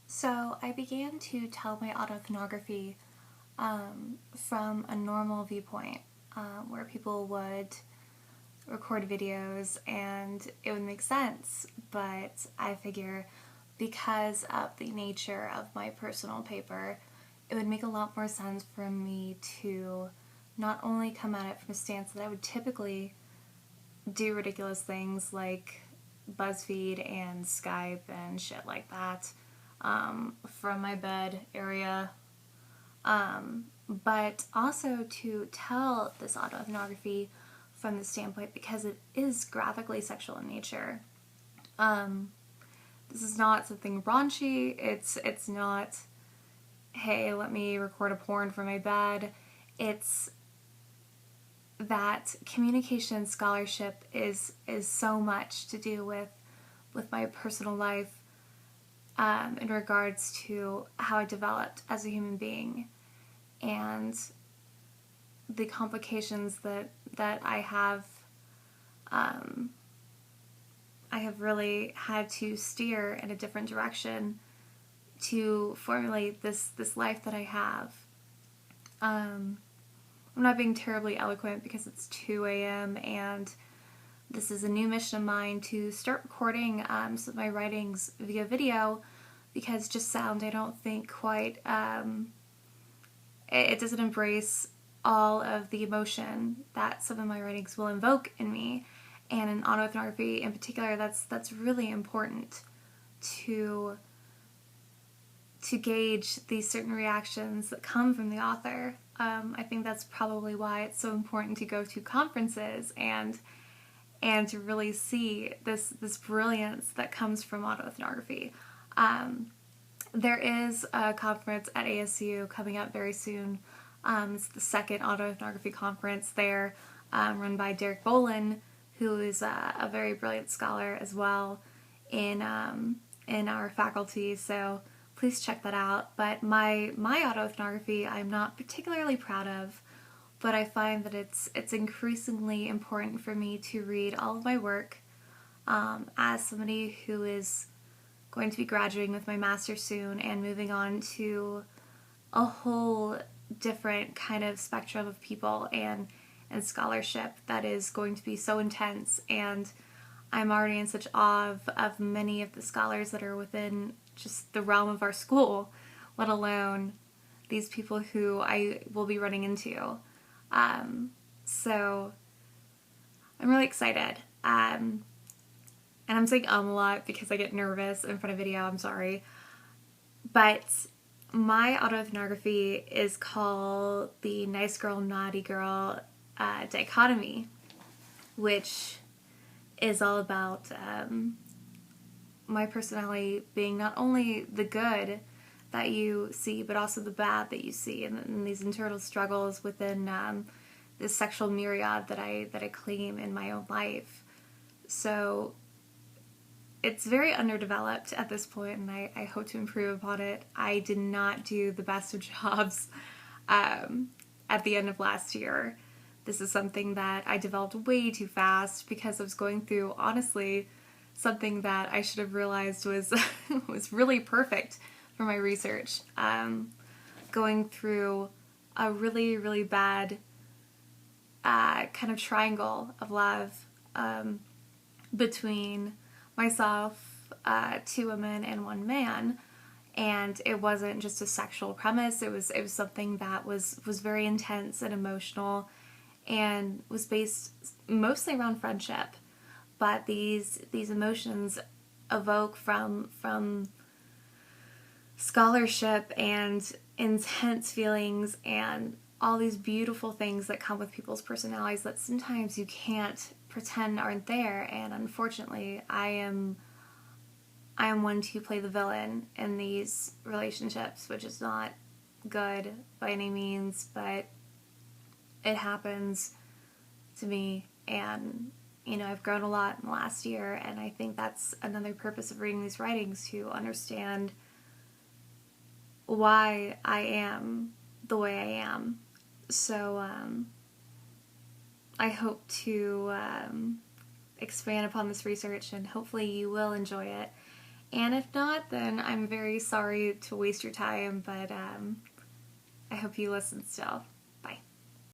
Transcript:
So I began to tell my autoethnography from a normal viewpoint, where people would record videos and it would make sense. But I figure because of the nature of my personal paper, it would make a lot more sense for me to not only come at it from a stance that I would typically do ridiculous things like BuzzFeed and Skype and shit like that from my bed area, but also to tell this autoethnography from the standpoint because it is graphically sexual in nature. This is not something raunchy. It's not, hey, let me record a porn from my bed. It's that communication scholarship is so much to do with my personal life, in regards to how I developed as a human being and the complications that I have really had to steer in a different direction to formulate this life that I have. I'm not being terribly eloquent because it's 2 a.m. and this is a new mission of mine to start recording some of my writings via video, because just sound I don't think quite, it doesn't embrace all of the emotion that some of my writings will invoke in me. And in autoethnography in particular, that's really important to gauge these certain reactions that come from the author. I think that's probably why it's so important to go to conferences and to really see this brilliance that comes from autoethnography. There is a conference at ASU coming up very soon. It's the second autoethnography conference there, run by Derek Bolin, who is a very brilliant scholar as well in our faculty. So please check that out. But my autoethnography I'm not particularly proud of, but I find that it's increasingly important for me to read all of my work, as somebody who is going to be graduating with my master's soon and moving on to a whole different kind of spectrum of people and scholarship that is going to be so intense. And I'm already in such awe of many of the scholars that are within just the realm of our school, let alone these people who I will be running into. So I'm really excited. And I'm saying a lot because I get nervous in front of video, I'm sorry. But my autoethnography is called the nice girl, naughty girl dichotomy, which is all about my personality being not only the good that you see, but also the bad that you see, and these internal struggles within this sexual myriad that I claim in my own life. So it's very underdeveloped at this point, and I hope to improve upon it. I did not do the best of jobs at the end of last year. This is something that I developed way too fast because I was going through, honestly, something that I should have realized was was really perfect for my research. Going through a really, really bad kind of triangle of love between myself, 2 women, and 1 man. And it wasn't just a sexual premise. It was something that was very intense and emotional, and was based mostly around friendship. But these emotions evoke from scholarship and intense feelings and all these beautiful things that come with people's personalities that sometimes you can't pretend aren't there. And unfortunately, I am one to play the villain in these relationships, which is not good by any means, but it happens to me. And I've grown a lot in the last year, and I think that's another purpose of reading these writings, to understand why I am the way I am. So I hope to expand upon this research, and hopefully you will enjoy it. And if not, then I'm very sorry to waste your time, but I hope you listen still.